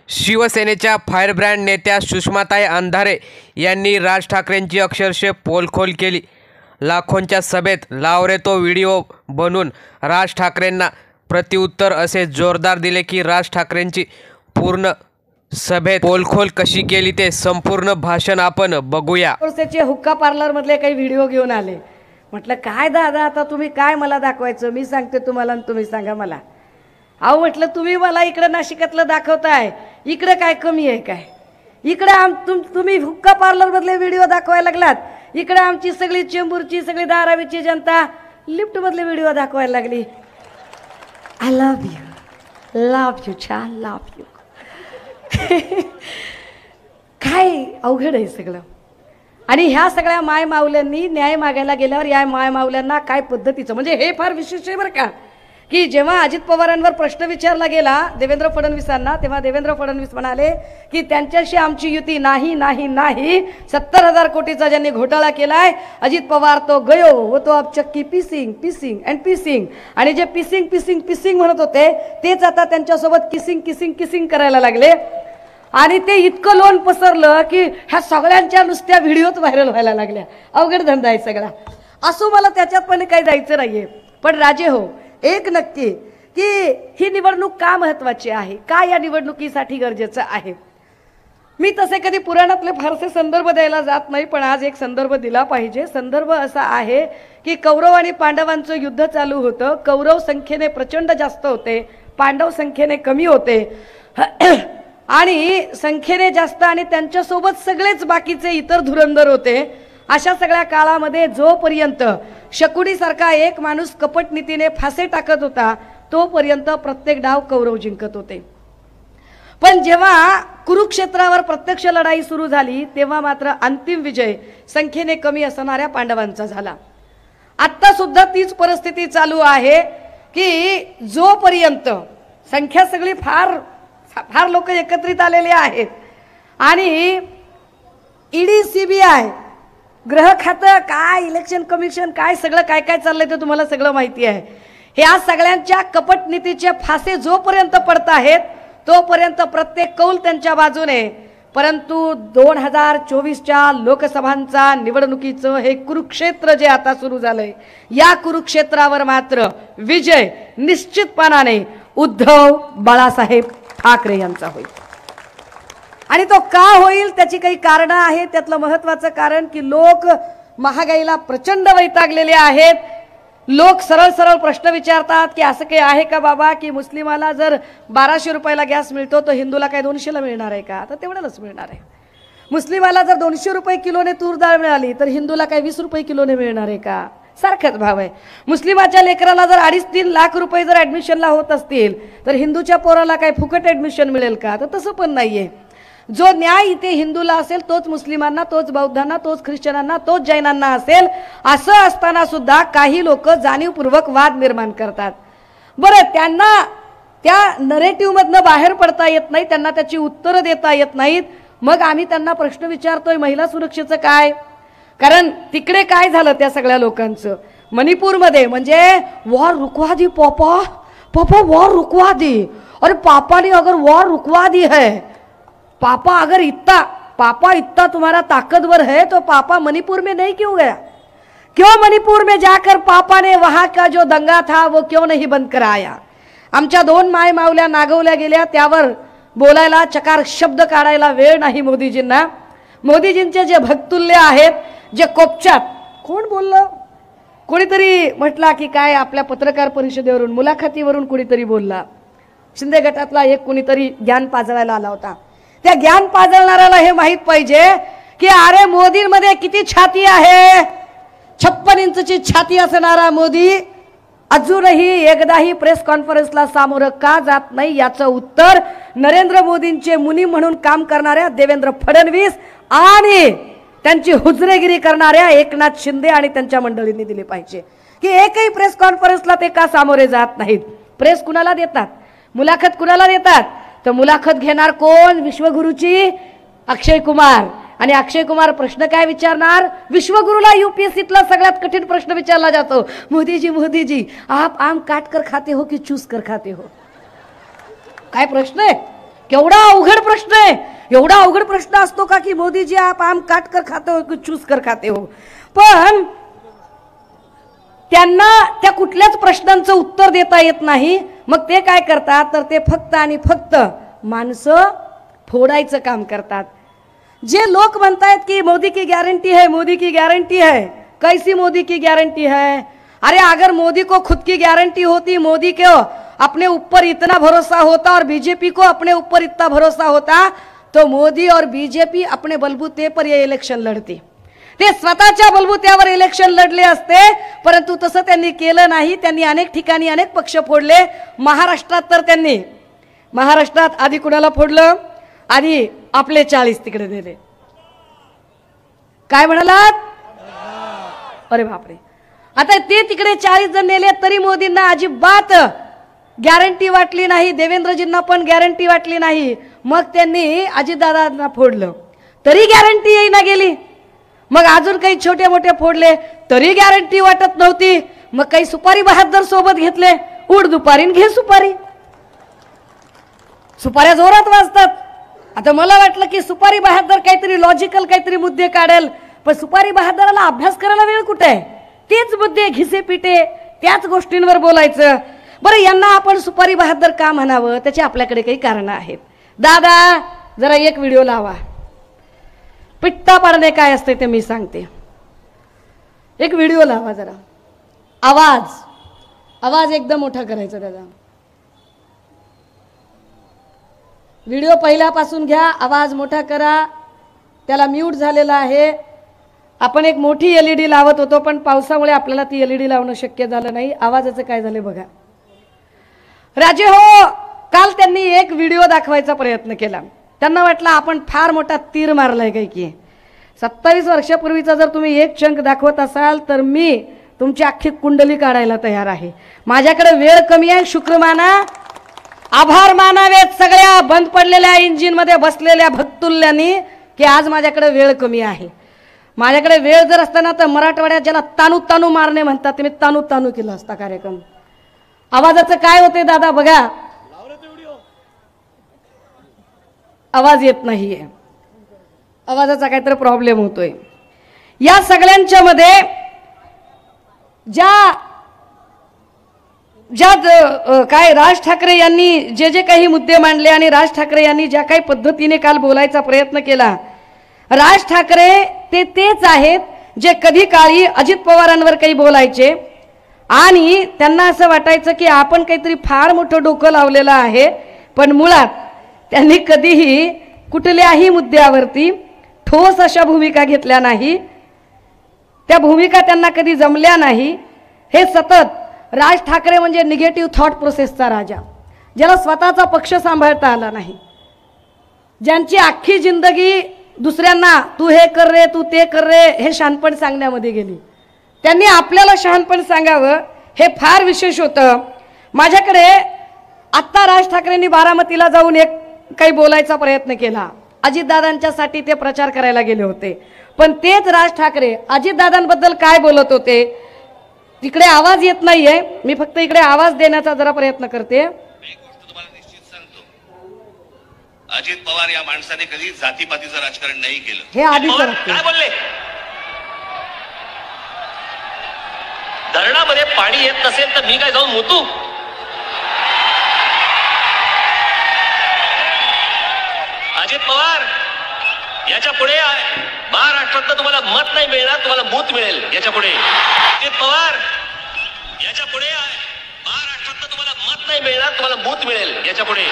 शिवसेनेच्या फायरब्रँड नेत्या सुषमाताई अंधारे यांनी राज ठाकरेंची अक्षरशः पोलखोल केली. लाखोंच्या सभेत लावरे तो व्हिडिओ बनवून राज ठाकरेंना प्रत्युत्तर असे जोरदार दिले की राज ठाकरेंची पूर्ण सभेत पोलखोल कशी केली ते संपूर्ण भाषण आपण बघूया. त्याचे हुक्का पार्लर मधले काही व्हिडिओ घेऊन आले. म्हटलं काय दादा आता तुम्ही काय मला दाखवायचं, मी सांगते तुम्हाला आणि तुम्ही सांगा मला. अहो म्हटलं तुम्ही मला इकडं नाशिकातलं दाखवताय, इकडं काय कमी आहे काय? इकडं तुम्ही हुक्का पार्लर मधले व्हिडिओ दाखवायला लागलात, इकडं आमची सगळी चेंबूरची सगळी धारावीची जनता लिफ्ट मधले व्हिडिओ दाखवायला लागली. आय लव्ह यू छान लव्ह यू. काय अवघड आहे सगळं. आणि ह्या सगळ्या माय माऊल्यांनी न्याय मागायला गेल्यावर या माय माऊल्यांना काय पद्धतीचं, म्हणजे हे फार विशेष आहे बरं का, की जेव्हा अजित पवारांवर प्रश्न विचारला गेला देवेंद्र फडणवीसांना, तेव्हा देवेंद्र फडणवीस म्हणाले की त्यांच्याशी आमची युती नाही नाही नाही. 70,000 कोटीचा ज्यांनी घोटाळा केलाय अजित पवार तो गयो वो तो अब चक्की पीसिंग पीसिंग अँड पीसिंग. आणि जे पीसिंग पीसिंग पीसिंग म्हणत होते तेच आता त्यांच्यासोबत किसिंग किसिंग किसिंग करायला लागले. आणि ते इतकं लोन पसरलं की ह्या सगळ्यांच्या नुसत्या व्हिडिओच व्हायरल व्हायला लागल्या. अवघड धंदा आहे सगळा. असो मला त्याच्यात पण काही जायचं नाहीये. पण राजे हो, एक नक्की की ही निवडणूक का महत्वाची आहे, का या निवडणुकीसाठी गरजेचं आहे. मी तसे कधी पुराणातले फारसे संदर्भ द्यायला जात नाही, पण आज एक संदर्भ दिला पाहिजे. संदर्भ असा आहे की कौरव आणि पांडवांचं युद्ध चालू होतं. कौरव संख्येने प्रचंड जास्त होते, पांडव संख्येने कमी होते. आणि संख्येने जास्त आणि त्यांच्यासोबत सगळेच बाकीचे इतर धुरंधर होते. अशा सगळ्या काळामध्ये जोपर्यंत शकुनीसारखा एक माणूस कपट नीतीने फासे टाकत होता तोपर्यंत प्रत्येक डाव कौरव जिंकत होते. पण जेव्हा कुरुक्षेत्रावर प्रत्यक्ष लढाई सुरू झाली तेव्हा मात्र अंतिम विजय संख्येने कमी असणाऱ्या पांडवांचा झाला. आता सुद्धा तीच परिस्थिती चालू आहे की जोपर्यंत संख्या सगळी फार फार लोक एकत्रित आलेले आहेत आणि ईडी सीबीआय गृह खातं काय इलेक्शन कमिशन काय सगळं काय काय चाललंय ते तुम्हाला सगळं माहिती आहे. ह्या सगळ्यांच्या कपट नीतीचे फासे जोपर्यंत पडत आहेत तोपर्यंत प्रत्येक कौल त्यांच्या बाजूने. परंतु 2024च्या लोकसभांचा निवडणुकीचं हे कुरुक्षेत्र जे आता सुरू झालंय या कुरुक्षेत्रावर मात्र विजय निश्चितपणाने उद्धव बाळासाहेब ठाकरे यांचा होईल. आणि तो का होईल त्याची काही कारणं आहेत. त्यातलं महत्त्वाचं कारण की लोक महागाईला प्रचंड वैतागलेले आहेत. लोक सरळ सरळ प्रश्न विचारतात की असं काही आहे का बाबा की मुस्लिमाला जर 1200 रुपयाला गॅस मिळतो तर हिंदूला काय 200ला मिळणार आहे का? तर तेवढ्यालाच मिळणार आहे. मुस्लिमाला जर 200 रुपये किलोने तूर डाळ मिळाली तर हिंदूला काय 20 रुपये किलोने मिळणार आहे का? सारखाच भाव आहे. मुस्लिमाच्या लेकराला जर 2.5-3 लाख रुपये जर ऍडमिशनला होत असतील तर हिंदूच्या पोराला काय फुकट ऍडमिशन मिळेल का? तर तसं पण नाहीये. जो न्याय इथे हिंदूला असेल तोच मुस्लिमांना, तोच बौद्धांना, तोच ख्रिश्चनांना, तोच जैनांना असेल. असं असताना सुद्धा काही लोक जाणीवपूर्वक वाद निर्माण करतात. बरं, त्यांना त्या नरेटिव्हमधनं बाहेर पडता येत नाही, त्यांना त्याची उत्तरं देता येत नाहीत. मग आम्ही त्यांना प्रश्न विचारतोय महिला सुरक्षेचं काय? कारण तिकडे काय झालं त्या सगळ्या लोकांचं मणिपूरमध्ये, म्हणजे वॉर रुकवा दी पापा, पापा वॉर रुकवा दी. अरे पापा ने अगर वॉर रुकवा दी है, पापा अगर पापा इतना तुम्हारा ताकतवर है तो पापा मणिपुर में नहीं क्यों गया? क्यों मणिपुर में जाकर पापा ने वहां का जो दंगा था वो क्यों नहीं बंद कराया? आमच्या 2 माय मावल्या नागवल्या गेल्या, त्यावर बोलायला चकार शब्द काढायला वेळ नाही मोदीजींना. मोदीजींचे जे भक्तुल्य आहेत, जे कोपच्यात, कोण बोललं? कोणीतरी म्हटला की काय आपल्या पत्रकार परिषदेवरून मुलाखतीवरून कोणीतरी बोलला. शिंदे गटातला एक कोणीतरी ज्ञान पाजळायला आला होता. त्या ज्ञान पाजळणाऱ्याला हे माहित पाहिजे की अरे मोदींमध्ये किती छाती आहे. 56 इंचची छाती असणारा मोदी अजूनही एकदाही प्रेस कॉन्फरन्सला सामोरं का जात नाही याचं उत्तर नरेंद्र मोदींचे मुनी म्हणून काम करणाऱ्या देवेंद्र फडणवीस आणि त्यांची हुजरेगिरी करणाऱ्या एकनाथ शिंदे आणि त्यांच्या मंडळींनी दिले पाहिजे. की एकही प्रेस कॉन्फरन्सला ते का सामोरे जात नाहीत. प्रेस कुणाला देतात, मुलाखत कुणाला देतात? तर मुलाखत घेणार कोण? विश्वगुरूची अक्षय कुमार. आणि अक्षय कुमार प्रश्न काय विचारणार? विश्वगुरूला यूपीएससीतला सगळ्यात कठीण प्रश्न विचारला जातो, मोदी जी आप आम काट कर खाते हो की चूस कर खाते हो? काय प्रश्न आहे? केवढा अवघड प्रश्न आहे. एवढा अवघड प्रश्न असतो का की मोदी जी आप आम काट कर खाते हो की चूस कर खाते हो. पण त्यांना त्या कुठल्याच प्रश्नांचं उत्तर देता येत नाही. मग ते काय करतात तर ते फक्त आणि फक्त माणसं फोडायचं काम करतात. जे लोक म्हणतायत की मोदी की गॅरंटी है, मोदी की गॅरंटी है, कैसी मोदी की गॅरंटी है. अरे अगर मोदी को खुद की गारंटी होती, मोदी को अपने ऊपर इतना भरोसा होता और बीजेपी को अपने ऊपर इतना भरोसा होता तो मोदी और बीजेपी अपने बलबूते पर ये इलेक्शन लढते. ते स्वतःच्या बलबूत्यावर इलेक्शन लढले असते. परंतु तसं त्यांनी केलं नाही. त्यांनी अनेक ठिकाणी अनेक पक्ष फोडले. महाराष्ट्रात तर त्यांनी आधी कुणाला फोडलं, आधी आपले 40 तिकडे दिले. काय म्हणालात? अरे बापरे. आता ते तिकडे 40 जण नेले तरी मोदींना अजिबात गॅरंटी वाटली नाही. देवेंद्रजींना पण गॅरंटी वाटली नाही. मग त्यांनी अजितदादांना फोडलं तरी गॅरंटी येईना गेली. मग अजून काही छोटे मोठे फोडले तरी गॅरंटी वाटत नव्हती. मग काही सुपारी बहादर सोबत घेतले. उड दुपारीन घे सुपारी. सुपाऱ्या जोरात वाजतात. आता मला वाटलं की सुपारी बहादर काहीतरी लॉजिकल काहीतरी मुद्दे काढेल. पण सुपारी बहादराला अभ्यास करायला वेळ कुठे आहे. तेच मुद्दे घिसे पिटे त्याच गोष्टींवर बोलायचं. बरं यांना आपण सुपारी बहादर का म्हणावं त्याची आपल्याकडे काही कारणं आहेत. दादा जरा एक व्हिडिओ लावा. पिट्टा पाडणे काय असते ते मी सांगते. एक व्हिडिओ लावा जरा. आवाज एकदम मोठा करायचा दादा. व्हिडिओ पहिल्यापासून घ्या. आवाज मोठा करा. त्याला म्यूट झालेला आहे. आपण एक मोठी LED लावत होतो पण पावसामुळे आपल्याला ती LED लावणं शक्य झालं नाही. आवाजाचं काय झालं बघा. राजे हो, काल त्यांनी एक व्हिडिओ दाखवायचा प्रयत्न केला. त्यांना वाटलं आपण फार मोठा तीर मारलाय काय की. 27 वर्षापूर्वीचा जर तुम्ही एक चंक दाखवत असाल तर मी तुमची अख्खी कुंडली काढायला तयार आहे. माझ्याकडे वेळ कमी आहे. शुक्र माना, आभार मानावेत सगळ्या बंद पडलेल्या इंजिन मध्ये बसलेल्या भक्तुल्यांनी की आज माझ्याकडे वेळ कमी आहे. माझ्याकडे वेळ जर असताना तर मराठवाड्यात ज्याला तानू तानू मारणे म्हणतात ते मी तानू तानू केला असता कार्यक्रम. आवाजाचं काय होते दादा बघा. आवाज येत नाहीये. आवाजाचा काहीतरी प्रॉब्लेम होतोय. या सगळ्यांच्या मध्ये ज्या काय राज ठाकरे यांनी जे काही मुद्दे मांडले आणि राज ठाकरे यांनी ज्या काही पद्धतीने काल बोलायचा प्रयत्न केला. राज ठाकरे तेच आहेत जे कधी काळी अजित पवारांवर काही बोलायचे आणि त्यांना असं वाटायचं की आपण काहीतरी फार मोठं डोकं लावलेलं आहे. पण मुळात त्यांनी कधीही कुठल्याही मुद्द्यावरती ठोस अशा भूमिका घेतल्या नाही. त्या भूमिका त्यांना कधी जमल्या नाही. हे सतत राज ठाकरे म्हणजे निगेटिव्ह थॉट प्रोसेसचा राजा, ज्याला स्वतःचा पक्ष सांभाळता आला नाही, ज्यांची अख्खी जिंदगी दुसऱ्यांना तू हे कर रे, तू ते कर रे हे शहाणपण सांगण्यामध्ये गेली. त्यांनी आपल्याला शहाणपण सांगावं हे फार विशेष होतं. माझ्याकडे आत्ता राज ठाकरेंनी बारामतीला जाऊन एक काही बोलायचा प्रयत्न केला. अजितदादांच्यासाठी ते प्रचार करायला गेले होते. पण तेच राज ठाकरे अजितदादांबद्दल काय बोलत होते. तिकडे आवाज येत नाहीये. मी फक्त इकडे आवाज देण्याचा जरा प्रयत्न करते. अजित पवार या माणसाने कधी जातीपातीचं राजकारण नाही केलं. हे आधी काय बोलले. धरणामध्ये पाणी येत नसेल तर मी काय जाऊन मुतू. अजित पवार याच्या पुढे महाराष्ट्रात तुम्हाला मत नाही मिळणार, तुम्हाला मूत मिळेल याच्या पुढे. अजित पवार याच्या पुढे महाराष्ट्रात तुम्हाला मत नाही मिळणार, तुम्हाला मूत मिळेल याच्या पुढे.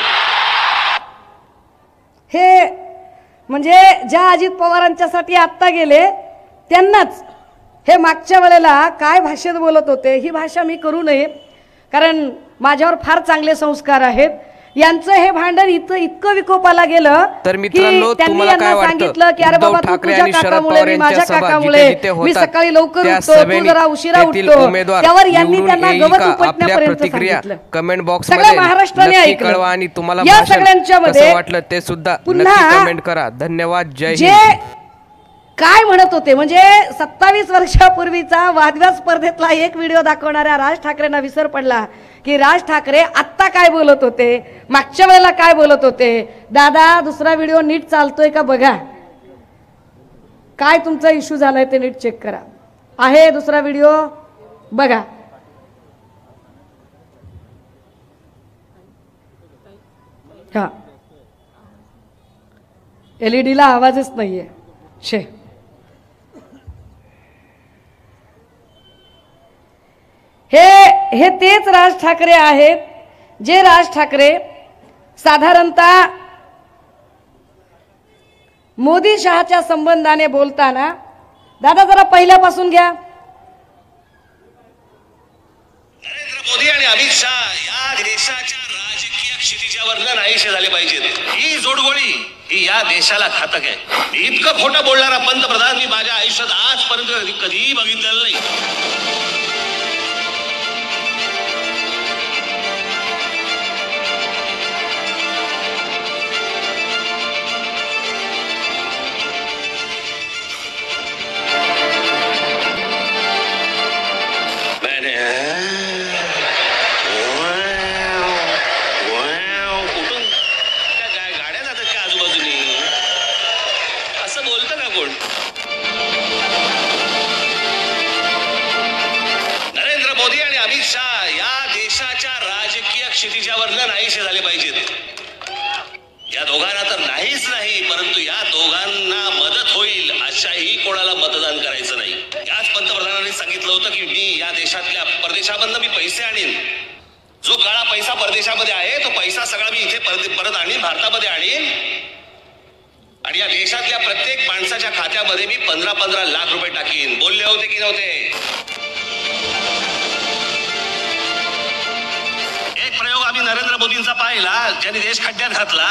हे म्हणजे ज्या अजित पवारांच्यासाठी आत्ता गेले त्यांनाच हे मागच्या वेळेला काय भाषेत बोलत होते. ही भाषा मी करू नये कारण माझ्यावर फार चांगले संस्कार आहेत. यांचं हे भांडण इतकं विकोपाला गेलं तर मित्रांनो तुम्हाला काय सांगितलं की अरे बाबा तू तुझ्या काकामुळे मी माझ्या काकामुळे मी सकाळी लवकर उठतो, तू जरा उशिरा उठतो. त्यावर यांनी त्यांना गवत उपटण्यापर्यंत सांगितलं. कमेंट बॉक्स सगळ्या महाराष्ट्राने ऐकलं आणि तुम्हाला या सगळ्यांच्या मध्ये वाटलं ते सुद्धा नक्की कमेंट करा. धन्यवाद. जय हिंद. काय म्हणत होते, म्हणजे 27 वर्षापूर्वीचा वादविवाद स्पर्धेतला एक व्हिडिओ दाखवणाऱ्या राज ठाकरेंना विसर पडला की राज ठाकरे आत्ता काय बोलत होते, मागच्या वेळेला काय बोलत होते. दादा दुसरा व्हिडिओ नीट चालतोय का बघा, काय तुमचा इश्यू झालाय ते नीट चेक करा. आहे दुसरा व्हिडिओ बघा. हा LED ला आवाजच नाहीये. शे हे तेच राज ठाकरे आहेत जे राज ठाकरे साधारणतः मोदी शहाच्या संबंधाने बोलताना, दादा जरा पहिल्यापासून घ्या. नरेंद्र मोदी आणि अमित शहा या देशाच्या राजकीय क्षितिजावर नाहीसे झाले पाहिजेत. ही जोडगोळी ही या देशाला घातक आहे. इतकं खोटं बोलणारा पंतप्रधान मी माझ्या आयुष्यात आजपर्यंत कधीही बघितलेलं नाही. क्षितिजावर नाहीसे झाले पाहिजेत. या दोघांना तर नाहीच नाही, परंतु या दोघांना मदत होईल अशाही कोणाला मतदान करायचं नाही. याच पंतप्रधानांनी सांगितलं होतं की मी या देशातल्या परदेशामधनं मी पैसे आणीन. जो काळा पैसा परदेशामध्ये आहे तो पैसा सगळा मी इथे परत आणीन, भारतामध्ये आणीन आणि या देशातल्या प्रत्येक माणसाच्या खात्यामध्ये मी 15-15 लाख रुपये टाकीन. बोलले होते की नव्हते? प्रयोग आम्ही नरेंद्र मोदींचा पाहिला, ज्यांनी देश खड्ड्यात घातला.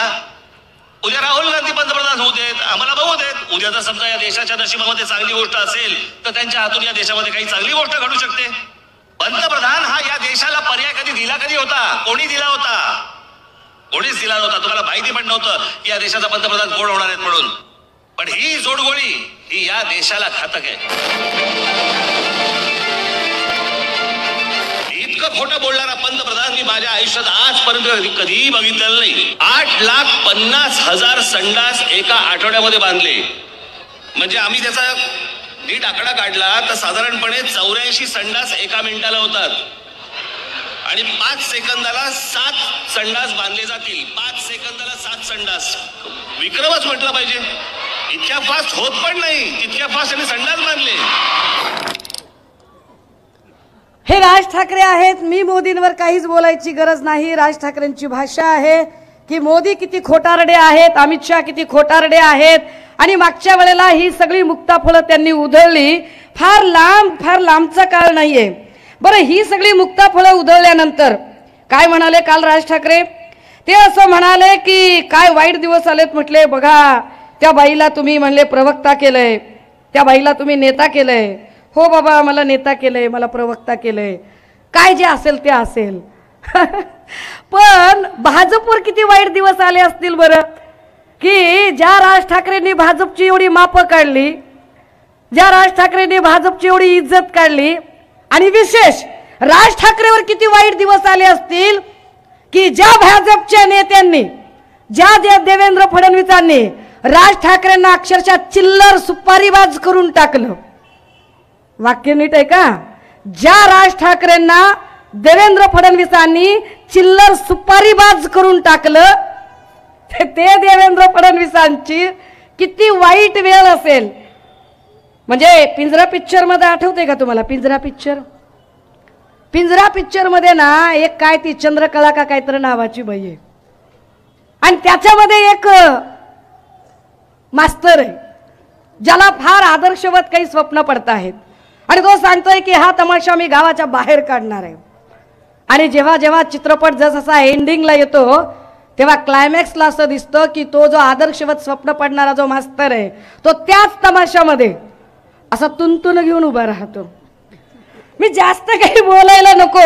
उद्या राहुल गांधी पंतप्रधान होऊ देत, आम्हाला बघू देत. उद्या जर समजा या देशाच्या नशिबामध्ये चांगली गोष्ट असेल तर त्यांच्या हातून या देशामध्ये काही चांगली गोष्ट घडू शकते. पंतप्रधान हा या देशाला पर्याय कधी होता? कोणी दिला होता? कोणीच दिला नव्हता. तुम्हाला माहिती पण नव्हतं की या देशाचा पंतप्रधान कोण होणार आहेत म्हणून. पण ही जोडगोळी ही या देशाला घातक आहे. इतकं खोटं बोलणारा पंतप्रधान मी माझ्या आयुष्यात आजपर्यंत कधीही बघितलेलं नाही. 8,50,000 संडास एका आठवड्यामध्ये बांधले. म्हणजे आम्ही त्याचा नीट आकडा काढला तर साधारणपणे 84 संडास एका मिनिटाला होतात आणि 5 सेकंदाला 7 संडास बांधले जातील. 5 सेकंदाला 7 संडास, विक्रमच म्हटलं पाहिजे. इतक्या फास्ट होत पण नाही, तितक्या फास्ट त्यांनी संडास बांधले. हे राज ठाकरे आहेत. मी मोदींवर काहीच बोलायची गरज नाही. राज ठाकरेंची भाषा आहे की मोदी किती खोटारडे आहेत, अमित शहा किती खोटारडे आहेत आणि मागच्या वेळेला ही सगळी मुक्ताफळं त्यांनी उधळली. फार लांबचा काळ नाहीये. बरं, ही सगळी मुक्ताफळं उधळल्यानंतर काय म्हणाले काल राज ठाकरे? ते असं म्हणाले की काय वाईट दिवस आलेत. म्हटले बघा, त्या बाईला तुम्ही म्हणले प्रवक्ता केलंय, त्या बाईला तुम्ही नेता केलंय. हो बाबा, मला नेता केलंय, मला प्रवक्ता केलंय, काय जे असेल ते असेल. पण भाजपवर किती वाईट दिवस आले असतील बरं, की ज्या राज ठाकरेंनी भाजपची एवढी मापं काढली, ज्या राज ठाकरेंनी भाजपची एवढी इज्जत काढली, आणि विशेष राज ठाकरेवर किती वाईट दिवस आले असतील की ज्या भाजपच्या नेत्यांनी, ज्या देवेंद्र फडणवीसांनी राज ठाकरेंना अक्षरशः चिल्लर सुपारीबाज करून टाकलं. वाक्य नीट आहे का? ज्या राज ठाकरेंना देवेंद्र फडणवीसांनी चिल्लर सुपारीबाज करून टाकलं, ते देवेंद्र फडणवीसांची किती वाईट वेळ असेल. म्हणजे पिंजरा पिक्चर मध्ये आठवते का तुम्हाला? पिंजरा पिक्चर मध्ये ना एक काय ती चंद्रकला का काहीतरी नावाची बाई आहे आणि त्याच्यामध्ये एक मास्तर आहे ज्याला फार आदर्शवत काही स्वप्न पडत आहेत आणि तो सांगतोय की हा तमाशा मी गावाच्या बाहेर काढणार आहे. आणि जेव्हा जेव्हा चित्रपट जसा एंडिंगला येतो तेव्हा क्लायमॅक्सला असं दिसतं की तो जो आदर्शवत स्वप्न पडणारा जो मास्तर आहे तो त्याच तमाशामध्ये असा तुंतुन घेऊन उभा राहतो. मी जास्त काही बोलायला नको.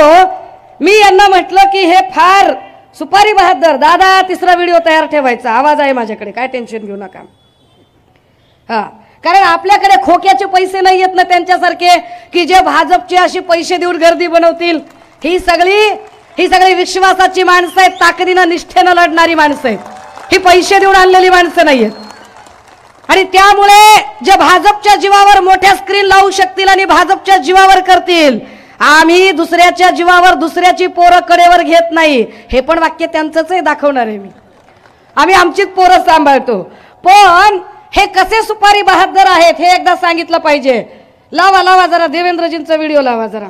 मी यांना म्हटलं की हे फार सुपारी बहादर दादा, तिसरा व्हिडिओ तयार ठेवायचा, आवाज आहे माझ्याकडे, काय टेन्शन घेऊ नका. हा, कारण आपल्याकडे खोक्याचे पैसे नाही येत ना त्यांच्यासारखे की जे भाजपचे अशी पैसे देऊन गर्दी बनवतील. ही सगळी विश्वासाची माणसं आहेत, ताकदीनं निष्ठेनं लढणारी माणसं आहेत. ही पैसे देऊन आणलेली माणसं नाही आहेत. आणि त्यामुळे जे भाजपच्या जीवावर मोठ्या स्क्रीन लावू शकतील आणि भाजपच्या जीवावर करतील, आम्ही दुसऱ्याच्या जीवावर दुसऱ्याची पोरं कडेवर घेत नाही. हे पण वाक्य त्यांचंच आहे, दाखवणार आहे मी. आम्ही आमचीच पोरं सांभाळतो. पण हे कसे सुपारी बहादर आहेत हे एकदा सांगितलं पाहिजे. लावा जरा देवेंद्रजींचा व्हिडिओ लावा जरा.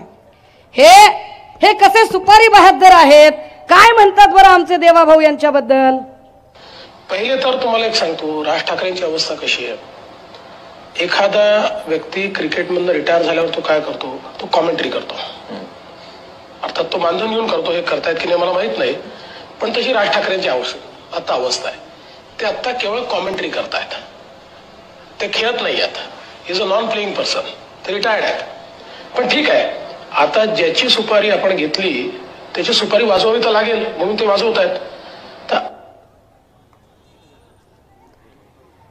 हे कसे सुपारी बहादर आहेत, काय म्हणतात बरं आमचे देवाभाऊ यांच्याबद्दल. पहिले तर तुम्हाला एक सांगतो, राज ठाकरेंची अवस्था कशी आहे. एखादा व्यक्ती क्रिकेटमधून रिटायर झाल्यावर तो काय करतो, तो कॉमेंट्री करतो. अर्थात तो मानधन घेऊन करतो, हे करतायत की नाही मला माहित नाही, पण तशी राज ठाकरेंची अवस्था आहे. ते आता केवळ कॉमेंट्री करतायत, ते खेळत नाही आहेत. Is a non playing person, ते रिटायर्ड आहेत. पण ठीक आहे, आता ज्याची सुपारी आपण घेतली त्याची सुपारी वाजवावी तर लागेल, म्हणून ते वाजवत आहेत.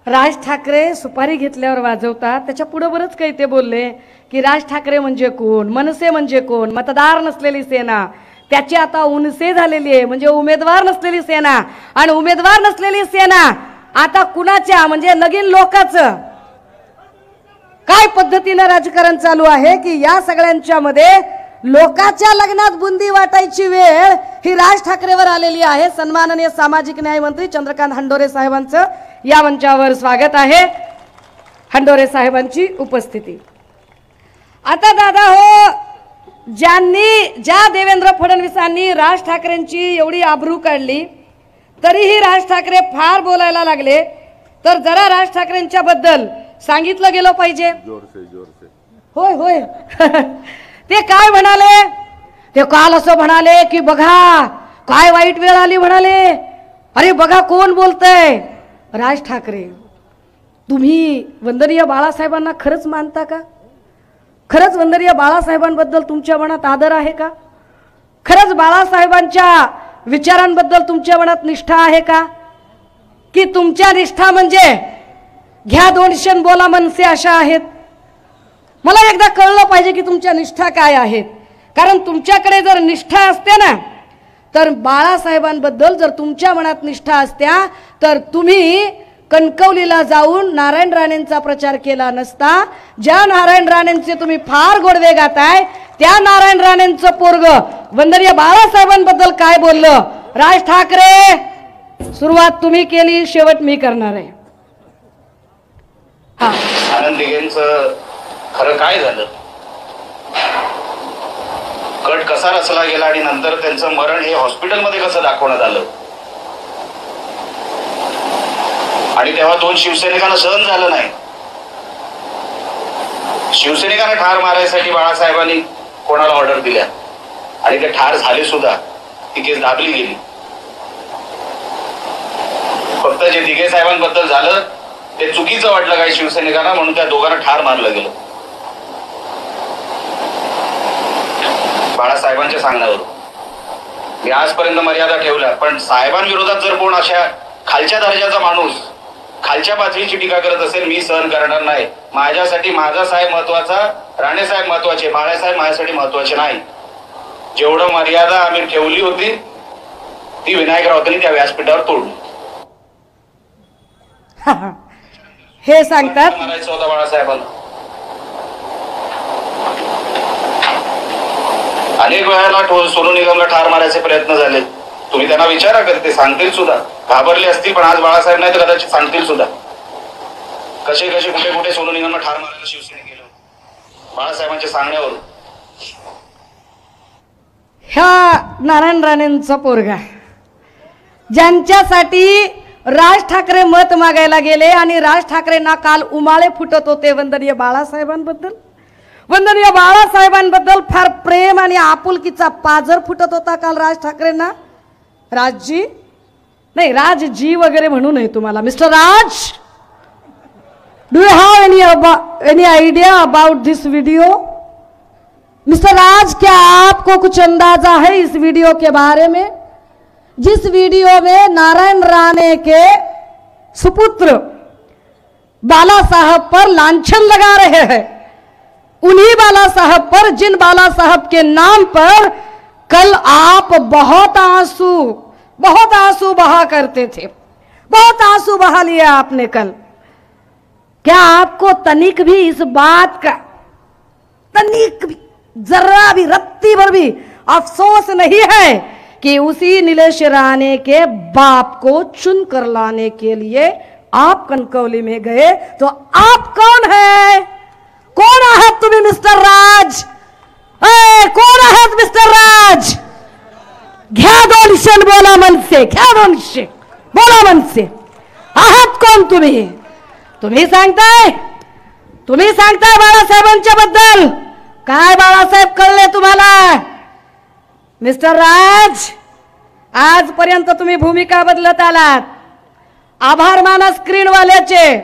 राज ठाकरे सुपारी घेतल्यावर वाजवतात. त्याच्या पुढे बरंच काही ते बोलले की राज ठाकरे म्हणजे कोण, मनसे म्हणजे कोण, मतदार नसलेली सेना. त्याची आता उनसे झालेली आहे, म्हणजे उमेदवार नसलेली सेना. आणि उमेदवार नसलेली सेना आता कुणाच्या, म्हणजे लगीन लोकांचं. काय पद्धतीनं राजकारण चालू आहे की या सगळ्यांच्या मध्ये लोकांच्या लग्नात बुंदी वाटायची वेळ ही राज ठाकरेवर आलेली आहे. सन्माननीय सामाजिक न्याय मंत्री चंद्रकांत हंडोरे साहेबांचं या मंचावर स्वागत आहे. हंडोरे साहेबांची उपस्थिती. आता दादा हो, ज्या देवेंद्र फडणवीसांनी राज ठाकरेंची एवढी आबरू काढली तरीही राज ठाकरे फार बोलायला लागले, तर जरा राज ठाकरेंच्या बद्दल सांगितलं गेलं पाहिजे. होय ते काय म्हणाले, ते काल असं म्हणाले की बघा काय वाईट वेळ आली म्हणाले. अरे बघा कोण बोलतय, राज ठाकरे. तुम्ही वंदनीय बाळासाहेबांना खरंच मानता का? खरंच वंदनीय बाळासाहेबांबद्दल तुमच्या मनात आदर आहे का? खरंच बाळासाहेबांच्या विचारांबद्दल तुमच्या मनात निष्ठा आहे का? की तुमच्या निष्ठा म्हणजे घ्या 200 बोला मनसे अशा आहेत? मला एकदा कळलं पाहिजे की तुमच्या निष्ठा काय आहेत. कारण तुमच्याकडे जर निष्ठा असते ना, तर बाळासाहेबांबद्दल जर तुमच्या मनात निष्ठा असत्या तर तुम्ही कणकवलीला जाऊन नारायण राणेंचा प्रचार केला नसता. ज्या नारायण राणेंचे तुम्ही फार गोडवे गाताय त्या नारायण राणेंचं पोरग वंदनीय बाळासाहेबांबद्दल काय बोललं. राज ठाकरे, सुरुवात तुम्ही केली, शेवट मी करणार आहे. आनंद दिघेंचं खरं काय झालं, कट कसा रचला गेला आणि नंतर त्यांचं मरण हे हॉस्पिटलमध्ये कसं दाखवण्यात आलं. आणि तेव्हा 2 शिवसैनिकांना सहन झालं नाही. शिवसैनिकांना ठार मारायसाठी बाळासाहेबांनी कोणाला ऑर्डर दिल्या आणि ते ठार झाले सुद्धा. ती केस दाबली गेली. फक्त जे दिघे साहेबांबद्दल झालं ते चुकीचं वाटलं काही शिवसैनिकांना, म्हणून त्या दोघांना ठार मारलं गेलं. बाळासाहेबांच्या सांगण्यावर मी आजपर्यंत मर्यादा ठेवल्या, पण साहेबांविरोधात जर कोण अशा खालच्या दर्जाचा माणूस खालच्या पातळीची टीका करत असेल, मी सहन करणार नाही. माझ्यासाठी माझा साहेब महत्वाचा, राणे साहेब महत्वाचे, बाळासाहेब माझ्यासाठी महत्वाचे नाही. जेवढं मर्यादा आम्ही ठेवली होती ती विनायक राऊतांनी त्या व्यासपीठावर तोडली. हे सांगतात मारायचं होता बाळासाहेबांना. अनेक वेळेला सोनू निगमला ठार मारायचे प्रयत्न झाले. तुम्ही त्यांना विचारा, करते सांगतील सुद्धा. घाबरले असतील, पण आज बाळासाहेब नाही तर कदाचित सांगतील सुद्धा कसे कुठे सोनू निगमला ठार मारायला शिवसेने केलं बाळासाहेबांच्या सांगण्यावरून. ह्या नारायण राणेंचा पोरगा ज्यांच्यासाठी राज ठाकरे मत मागायला गेले आणि राज ठाकरेंना काल उमाळे फुटत होते वंदनीय बाळासाहेबांबद्दल. वंदनीय बाळासाहेबांबद्दल फार प्रेम आणि आपुलकीचा पाझर फुटत होता काल राज ठाकरेंना. राजजी नाही, राजजी वगैरे म्हणू नये तुम्हाला. Mister Raj, do you have any idea about this video? Mister Raj, क्या आपको कुछ अंदाजा है इस वीडियो के बारे में? जिस वीडियो में नारायण राणे के सुपुत्र बाला साहब पर लांछन लगा रहे हैं, उन्हीं बाला साहब पर जिन बाला साहब के नाम पर कल आप बहुत आंसू बहा करते थे, बहुत आंसू बहा लिया आपने कल। क्या आपको तनिक भी इस बात का, तनिक भी, जरा भी, रत्ती भर भी अफसोस नहीं है कि उसी नीलेश राणे के बाप को चुन कर लाने के लिए आप कणकवली में गए? तो आप कौन है? कौन आहात तुम्ही मिस्टर राज? कोण आहात मिस्टर राज? घ्या दोन क्षण, बोला मनसे, घ्या दोन क्षण, बोला मनसे, आहात कोण तुम्ही? तुम्ही सांगताय बाळासाहेबांच्या बद्दल काय? बाळासाहेब कळले तुम्हाला? मिस्टर राज, आजपर्यंत तुम्ही भूमिका बदलत आलात। आभार माना स्क्रीनवाल्याचे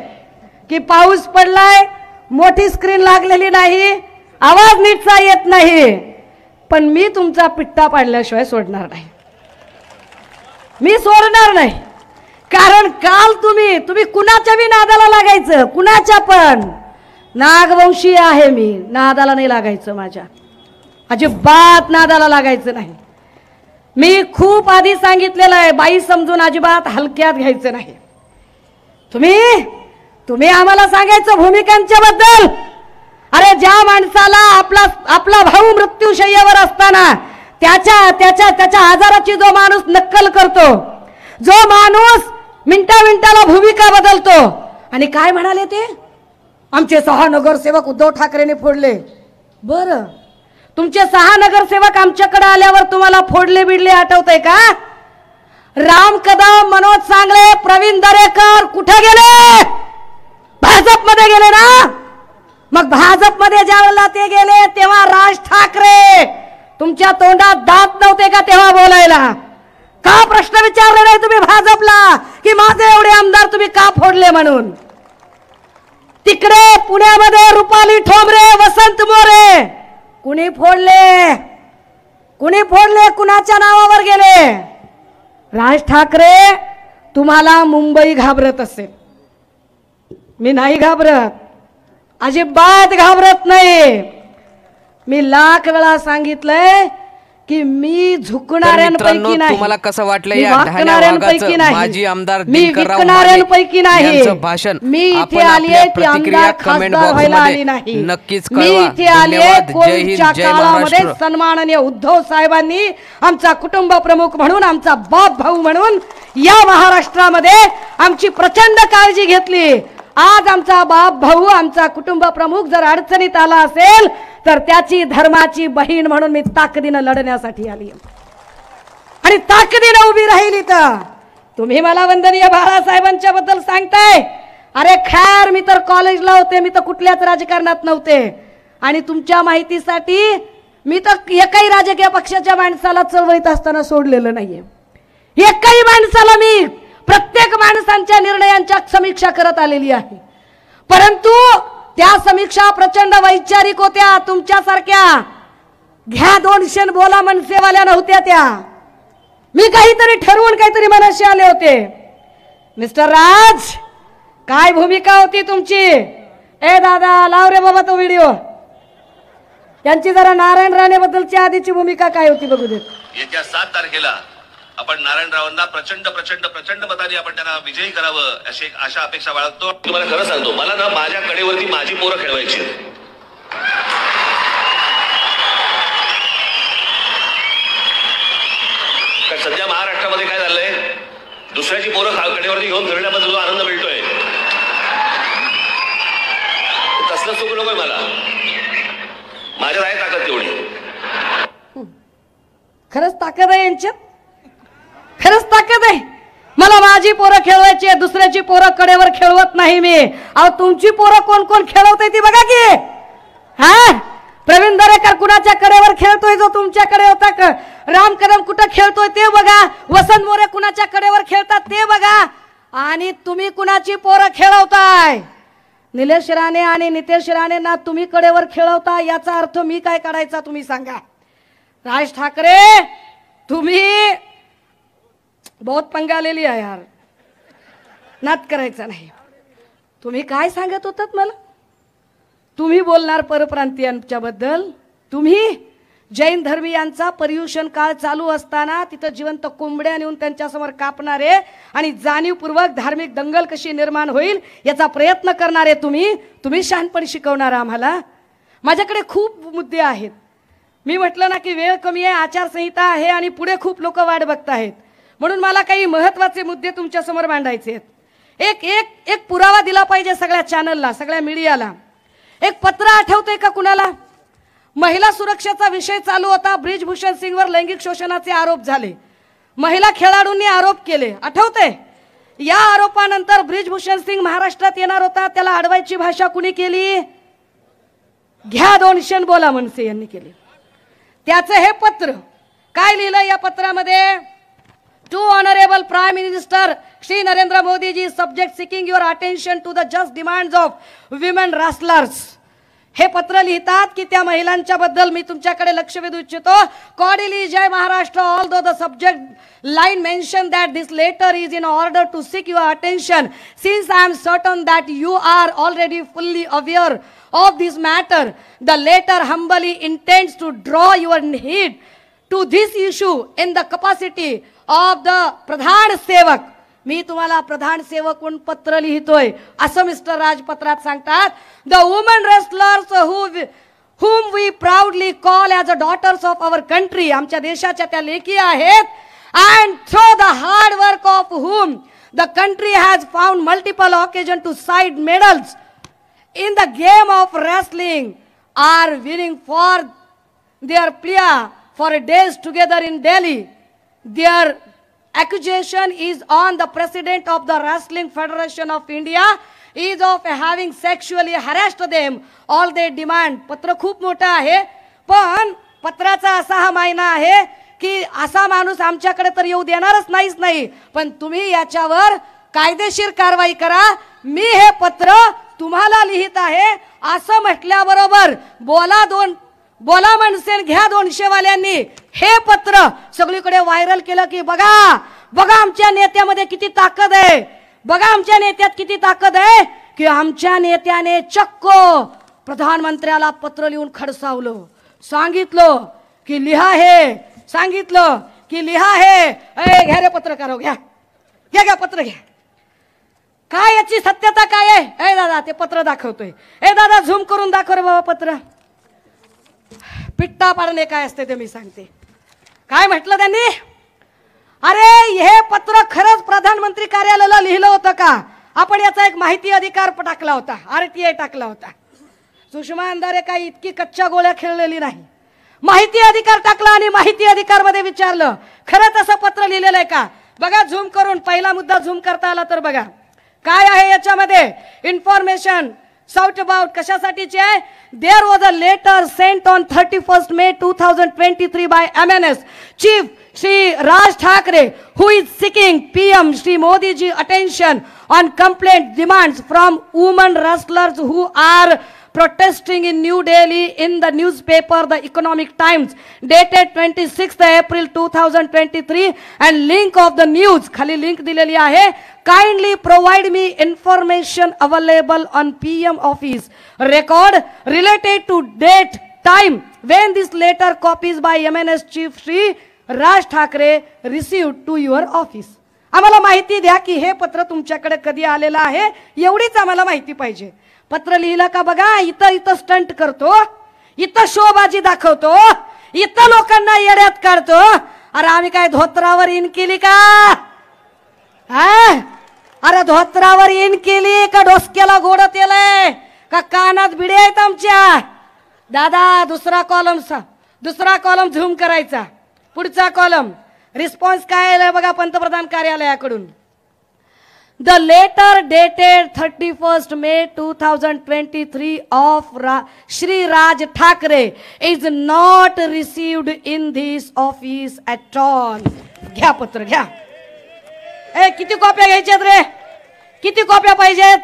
की पाऊस पडलाय, मोठी स्क्रीन लागलेली नाही, आवाज नीटचा येत नाही, पण मी तुमचा पिट्टा पाडल्याशिवाय सोडणार नाही, मी सोडणार नाही। कारण काल तुम्ही कुणाच्या बी नादाला लागायचं, कुणाच्या पण, नागवंशी आहे मी, नादाला नाही लागायचं, माझ्या अजिबात नादाला लागायचं नाही। मी खूप आधी सांगितलेलं आहे, बाई समजून अजिबात हलक्यात घ्यायचं नाही। तुम्ही आम्हाला सांगायचं भूमिकांच्या बद्दल। अरे ज्या माणसाला आपला भाऊ मृत्यूशय्यावर असताना त्याच्या आजाराची जो माणूस नक्कल करतो, जो माणूस मिनिटाला भूमिका बदलतो, आणि काय म्हणाले ते? आमचे 6 नगरसेवक उद्धव ठाकरेंनी फोडले। बरं, तुमचे 6 नगरसेवक आमच्याकडे आल्यावर तुम्हाला फोडले बिडले आठवतंय का? राम कदम, मनोज सांगळे, प्रवीण दरेकर कुठे गेले? भाजपमध्ये गेले ना? मग भाजपमध्ये ज्यावेळेला ते गेले तेव्हा राज ठाकरे तुमच्या तोंडात दात नव्हते का तेव्हा बोलायला? का प्रश्न विचारले नाही तुम्ही भाजपला की माझे एवढे आमदार तुम्ही का फोडले म्हणून? तिकडे पुण्यामध्ये रुपाली ठोंबरे, वसंत मोरे कुणी फोडले? कुणाच्या नावावर गेले? राज ठाकरे, तुम्हाला मुंबई घाबरत असेल, मी नाही घाबरत, अजिबात घाबरत नाही। मी लाख वेळा सांगितलंय की मी झुकणाऱ्यांपैकी नाही, तुम्हाला कसं वाटलं मी या वाकणाऱ्यांपैकी नाही, माजी आमदार मी दिनकरराव विकणाऱ्यांपैकी नाही, यांचं भाषण मी इथे आपण आली आपल्या आहे ती प्रतिक्रिया आमदार कमेंट खासदार व्हायला आली बॉक्समध्ये नाही, नक्कीच मी कळवा। इथे आली आहे धन्यवाद। जय हिंद, कोविडच्या जय काळामध्ये महाराष्ट्र। सन्माननीय उद्धव साहेबांनी आमचा कुटुंब प्रमुख म्हणून, आमचा बाप भाऊ म्हणून या महाराष्ट्रामध्ये आमची प्रचंड काळजी घेतली। आज आमचा बाप भाऊ, आमचा कुटुंब प्रमुख जर अडचणीत आला असेल तर त्याची धर्माची बहीण म्हणून मी ताकदीनं लढण्यासाठी आली आणि ताकदीनं उभी राहिली। तर तुम्ही मला वंदनीय बाळासाहेबांच्या बद्दल सांगताय? अरे खैर, मी तर कॉलेजला होते, मी तर कुठल्याच राजकारणात नव्हते, आणि तुमच्या माहितीसाठी मी तर एकाही राजकीय पक्षाच्या माणसाला चळवळीत असताना सोडलेलं नाहीये। एकाही माणसाला मी प्रत्येक माणसांच्या निर्णयांच्या समीक्षा करत आलेली आहे, परंतु त्या समीक्षा प्रचंड वैचारिक होत्या, तुमच्यासारख्या घ्या दोन क्षण बोला मनसेवाल्या नव्हत्या त्या। मी काहीतरी ठरवून काहीतरी मनाशी आले होते। मिस्टर राज, काय भूमिका होती तुमची? ए दादा, लाव रे बाबा तो व्हिडिओ, त्यांची जरा नारायण राणे बद्दलची आधीची भूमिका काय होती बघू देत। येत्या 7 तारखेला आपण नारायणरावांना प्रचंड प्रचंड प्रचंड मतांनी आपण त्यांना विजयी करावं अशी आशा अपेक्षा बाळगतो। तुम्हाला खरं सांगतो, मला ना माझ्या कडेवरती माझी पोरं खेळवायची। कारण सध्या महाराष्ट्रामध्ये काय झालंय, दुसऱ्याची पोरं कडेवरती घेऊन फिरण्यामध्ये जो आनंद मिळतोय, तसलं सुख नकोय मला। माझ्यात आहे ताकद तेवढी। खरंच ताकद आहे यांच्यात, खरंच ताकद आहे। मला माझी पोरं खेळवायची, दुसऱ्याची पोरं कडेवर खेळवत नाही मी। अहो तुमची पोरं कोण कोण खेळवते ती बघा की। हा, प्रवीण दरेकर कुणाच्या कडेवर खेळतोय जो तुमच्याकडे होता? राम कदम कुठं खेळतोय ते बघा, वसंत मोरे कुणाच्या कडेवर खेळतात ते बघा, आणि तुम्ही कुणाची पोरं खेळवताय? निलेश राणे आणि नितेश राणेंना तुम्ही कडेवर खेळवता, याचा अर्थ मी काय काढायचा तुम्ही सांगा। राज ठाकरे, तुम्ही बहुत पंगा ले लिया यार, नात करायचा नाही। तुम्ही काय सांगत होतात मला? तुम्ही बोलणार परप्रांतीयांच्या बद्दल? तुम्ही जैन धर्मीयांचा पर्युषण काळ चालू असताना तिथं जिवंत कोंबड्या नेऊन त्यांच्यासमोर कापणारे आणि जाणीवपूर्वक धार्मिक दंगल कशी निर्माण होईल याचा प्रयत्न करणारे तुम्ही शहाणपण शिकवणार आम्हाला? माझ्याकडे खूप मुद्दे आहेत. मी म्हटलं ना की वेळ कमी आहे, आचारसंहिता आहे आणि पुढे खूप लोक वाट बघत आहेत, म्हणून मला काही महत्त्वाचे मुद्दे तुमच्यासमोर मांडायचे आहेत. एक एक एक पुरावा दिला पाहिजे सगळ्या चॅनलला, सगळ्या मीडियाला. एक पत्र आठवतंय का कुणाला? महिला सुरक्षेचा विषय चालू होता. ब्रिजभूषण सिंगवर लैंगिक शोषणाचे आरोप झाले. महिला खेळाडूंनी आरोप केले, आठवतंय? या आरोपानंतर ब्रिजभूषण सिंग महाराष्ट्रात येणार होता. त्याला अडवायची भाषा कुणी केली? घ्या 200 बोला मनसे यांनी केली. त्याचं हे पत्र काय लिहिलं या पत्रामध्ये? To honourable prime minister Shri Narendra Modi ji, subject seeking your attention to the just demands of women wrestlers. हे पत्र लिहितात की त्या महिलांच्या बद्दल मी तुमच्याकडे लक्ष वेधू इच्छितो. कॉर्डिली जय Maharashtra, although the subject line mention that this letter is in order to seek your attention, since I am certain that you are already fully aware of this matter. The letter humbly intends to draw your heed to this issue in the capacity of the प्रधान सेवक. मी तुम्हाला प्रधान सेवक म्हणून पत्र लिहितोय असं mister राज पत्रात सांगतात. The woman wrestlers whom we proudly call as the daughters of our country, आमच्या देशाच्या त्या लेकी आहेत, and through the hard work of whom the country has found multiple occasion to cite medals in the game of wrestling, are winning for their plea for days together in Delhi. Their accusation is on the president of the Wrestling Federation of India is of having sexually harassed them. All they demand. पत्र खूप मोठं आहे, पण पत्राचा असा हा मायना आहे की असा माणूस आमच्याकडे तर येऊ देणारच नाही, पण तुम्ही याच्यावर कायदेशीर कारवाई करा. मी हे पत्र तुम्हाला लिहित आहे असं म्हटल्याबरोबर बोला मनसे घ्या 200 वाल्यांनी हे पत्र सगळीकडे व्हायरल केलं की बघा आमच्या नेत्यामध्ये किती ताकद आहे, बघा आमच्या नेत्यात किती ताकद आहे, की आमच्या नेत्याने चक्क प्रधानमंत्र्याला पत्र लिहून खडसावलं, सांगितलं की लिहा हे, सांगितलं की लिहा हे. घ्या रे पत्रकार, घ्या पत्र घ्या. काय याची सत्यता काय आहे? दादा ते पत्र दाखवतोय. दादा झूम करून दाखव रे बाबा पत्र. पिट्टा पाडणे काय असते ते मी सांगते. काय म्हटलं त्यांनी? अरे हे पत्र खरंच प्रधानमंत्री कार्यालयाला लिहिलं होतं का? आपण याचा एक माहिती अधिकार टाकला होता, RTI टाकला होता. सुषमा अंधारे काही इतकी कच्च्या गोळ्या खेळलेली नाही. माहिती अधिकार टाकला आणि माहिती अधिकार मध्ये विचारलं खरंच असं पत्र लिहिलेलं आहे का? बघा झूम करून, पहिला मुद्दा झूम करता आला तर बघा काय आहे याच्यामध्ये. इन्फॉर्मेशन साउट अबाउट कशासाठीचे आहे? There was a letter sent on 31 May 2023 by MNS chief Shri Raj Thackeray who is seeking PM Shri Modi ji attention on complaint demands from women wrestlers who are protesting in New Delhi in the newspaper The Economic Times dated 26th April 2023 and link of the news खाली link दिलेली आहे. Kindly provide me information available on PM office record related to date time when this letter copies by MNS chief Shri Raj Thackeray received to your office. आम्हाला माहिती द्या की हे पत्र तुमच्याकडे कधी आलेलं आहे, एवढीच आम्हाला माहिती पाहिजे. पत्र लिहिलं का बघा. इथं स्टंट करतो, इथं शोबाजी दाखवतो, इथं लोकांना येड्यात काढतो. अरे आम्ही काय धोत्रावर इन केली का? अरे धोत्रावर इन केली का डोसक्याला गोड तेलय का कानात बिडे आहेत आमच्या? दादा दुसरा कॉलम झूम करायचा. पुढचा कॉलम रिस्पॉन्स काय आलाय बघा पंतप्रधान कार्यालयाकडून. The letter dated 31 May 2023 of Shri Raj Thackeray is not received in this office at all. घ्या पत्र घ्या. किती कॉप्या घ्यायच्यात रे? किती कॉप्या पाहिजेत?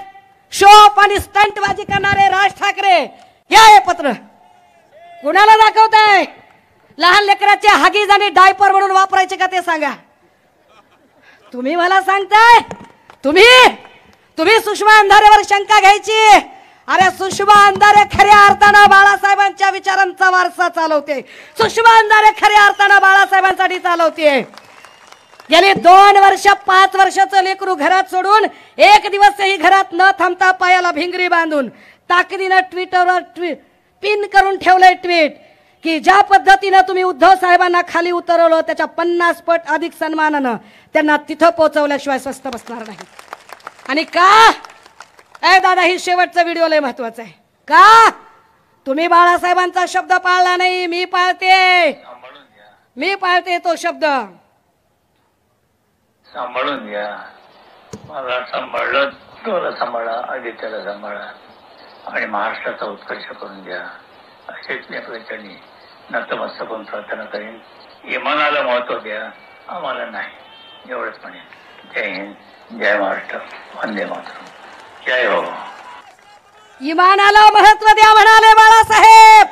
शोप आणि स्टंटबाजी करणारे राज ठाकरे घ्या हे पत्र. कुणाला दाखवताय? लहान लेकराचे हागीज आणि डायपर म्हणून वापरायचे का ते सांगा. तुम्ही मला सांगताय तुम्ही सुषमा अंधारेवर शंका घ्यायची, अरे सुषमा अंधारे खऱ्या अर्थानं बाळासाहेबांच्या विचारांचा वारसा चालवते. सुषमा अंधारे खऱ्या अर्थानं बाळासाहेबांसाठी चालवते. गेली 2 वर्ष 5 वर्षाचं लेकरू घरात सोडून एक दिवसही घरात न थांबता पायाला भिंगरी बांधून ताकदीनं ट्विटरवर पिन करून ठेवलंय ट्विट की ज्या पद्धतीनं तुम्ही उद्धव साहेबांना खाली उतरवलं त्याच्या 50 पट अधिक सन्मानानं त्यांना तिथं पोहोचवल्याशिवाय स्वस्त बसणार नाही. आणि का दादा ही शेवटचा व्हिडिओ लय महत्वाचा आहे. का तुम्ही बाळासाहेबांचा शब्द पाळला नाही. मी पाळते तो शब्द. सांभाळून घ्या. मला सांभाळलं, तुला सांभाळा, आदित्याला सांभाळा आणि महाराष्ट्राचा उत्कर्ष करून द्या असेच मी आपल्याच्यानी नतमस्तक होऊन प्रार्थना करेन. इमानाला महत्व द्या, आम्हाला नाही एवढंच म्हणेन. जय हिंद, जय महाराष्ट्र, वंदे मातरम, जय हो. इमानाला महत्व द्या म्हणाले बाळासाहेब.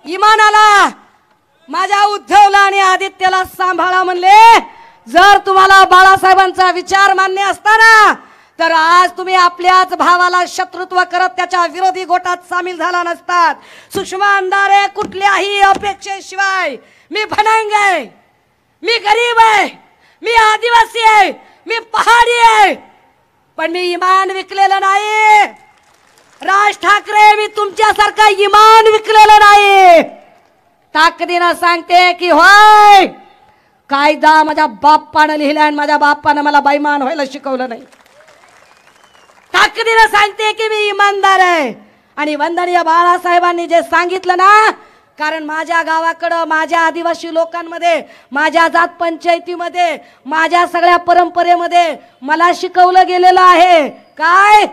इमानाला माझ्या उद्धवला आणि आदित्यला सांभाळा म्हणले. जर तुम्हाला बाळासाहेबांचा विचार मान्य असताना तर आज तुम्ही आपल्याच भावाला शत्रुत्व करत त्याच्या विरोधी गोटात सामील झाला नसतात. सुषमा अंधारे कुठल्याही अपेक्षेशिवाय मी भनांग आहे, मी गरीब आहे, मी आदिवासी आहे, मी पहाडी आहे, पण मी इमान विकलेलं नाही. राज ठाकरे मी तुमच्यासारखा इमान विकलेलं नाही. ताकदीनं सांगते की होय कायदा माझ्या बाप्पानं लिहिला आणि माझ्या बाप्पानं मला बैमान व्हायला शिकवलं नाही. ताकदीनं सांगते की मी इमानदार आहे. आणि वंदनीय बाळासाहेबांनी जे सांगितलं ना, कारण माझ्या गावाकडं माझ्या आदिवासी लोकांमध्ये माझ्या जात पंचायतीमध्ये माझ्या सगळ्या परंपरेमध्ये मला शिकवलं गेलेलं आहे. काय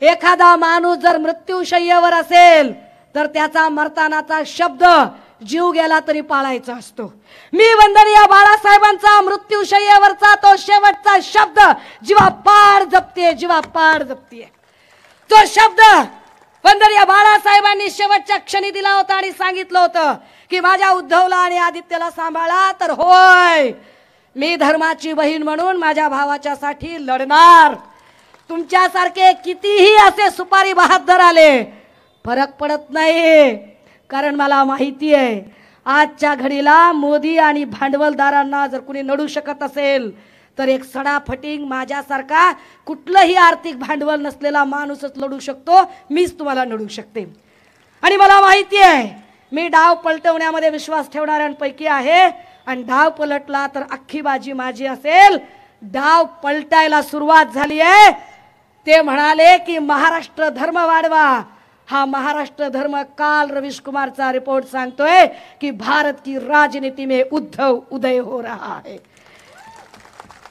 एखादा माणूस जर मृत्यूशय्येवर असेल तर त्याचा मरतानाचा शब्द जीव गेला तरी पाळायचा असतो. मी वंदनीय बाळासाहेबांचा मृत्यूशय्येवरचा तो शेवटचा शब्द जीवापाड जपते, जीवापाड जपते. तो शब्द वंदनीय बाळासाहेबांनी शेवटच्या क्षणी दिला होता आणि सांगितलं होतं की माझ्या उद्धवला आणि आदित्यला सांभाळा. तर होय मी धर्माची बहीण म्हणून माझ्या भावाच्यासाठी लढणार. तुमच्यासारखे कितीही असे सुपारी बहादर आले फरक पडत नाही, कारण मला माहिती आहे आजच्या घडीला मोदी आणि भांडवलदारांना जर कुणी नडू शकत असेल तर एक सडाफटिंग माझ्यासारखा कुठलंही आर्थिक भांडवल नसलेला माणूसच लढू शकतो. मीच तुम्हाला नडू शकते. आणि मला माहिती आहे मी डाव पलटवण्यामध्ये विश्वास ठेवणाऱ्यांपैकी आहे. आणि डाव पलटला तर अख्खी बाजी माझी असेल. डाव पलटायला सुरुवात झाली आहे. ते म्हणाले की महाराष्ट्र धर्म वाढवा. हा महाराष्ट्र धर्म काल रवीश कुमारचा रिपोर्ट सांगतोय कि भारत की राजनीति में उद्धव उदय हो रहा है.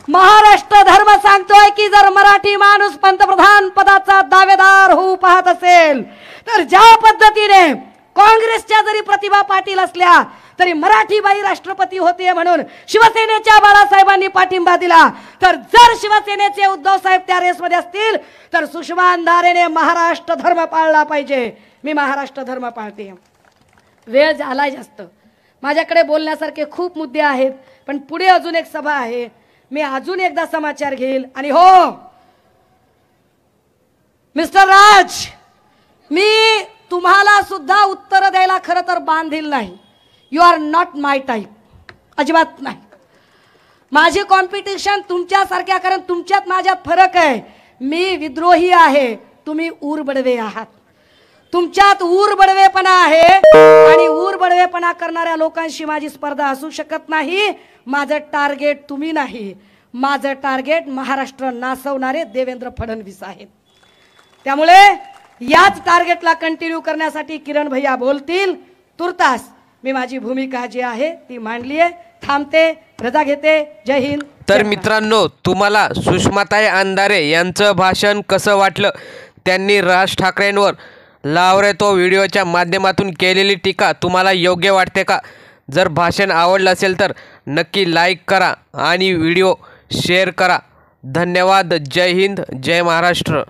महाराष्ट्र धर्म सांगतोय की जर मराठी माणूस पंतप्रधान पदाचा दावेदार होऊ पाहत असेल तर ज्या पद्धतीने काँग्रेसच्या जरी प्रतिभा पाटील असल्या तरी मराठी बाई राष्ट्रपती होते म्हणून शिवसेनेच्या बाळासाहेबांनी पाठिंबा दिला. तर जर शिवसेनेचे उद्धव साहेब त्या रेसमध्ये असतील तर सुषमा अंधारेने महाराष्ट्र धर्म पाळला पाहिजे. मी महाराष्ट्र धर्म पाळते. वेळ झालाय जास्त, माझ्याकडे बोलण्यासारखे खूप मुद्दे आहेत, पण पुढे अजून एक सभा आहे. मी अजून एकदा समाचार घेईल. आणि हो मिस्टर राज, मी तुम्हाला सुद्धा उत्तर द्यायला खरं तर बांधील नाही. You are not my type, अजिबात नाही. माझी कॉम्पिटिशन तुमच्यासारख्या, कारण तुमच्यात माझ्यात फरक आहे. मी विद्रोही आहे, तुम्ही ऊरबडवे आहात. तुमच्यात ऊरबडवेपणा आहे आणि ऊरबडवेपणा करणाऱ्या लोकांशी माझी स्पर्धा असू शकत नाही. माझं टार्गेट तुम्ही नाही, माझं टार्गेट महाराष्ट्र नासवणारे देवेंद्र फडणवीस आहेत. त्यामुळे याच टार्गेटला कंटिन्यू करण्यासाठी किरण भैया बोलतील. तुर्तास मी माझी भूमिका जी आहे ती मांडली आहे. थांबते, रजा घेते. जय हिंद. तर मित्रांनो, तुम्हाला सुषमाताई अंधारे यांचं भाषण कसं वाटलं? त्यांनी राज ठाकरेंवर लावरे तो व्हिडिओच्या माध्यमातून केलेली टीका तुम्हाला योग्य वाटते का? जर भाषण आवडलं असेल तर नक्की लाईक करा आणि व्हिडिओ शेअर करा. धन्यवाद. जय हिंद, जय महाराष्ट्र.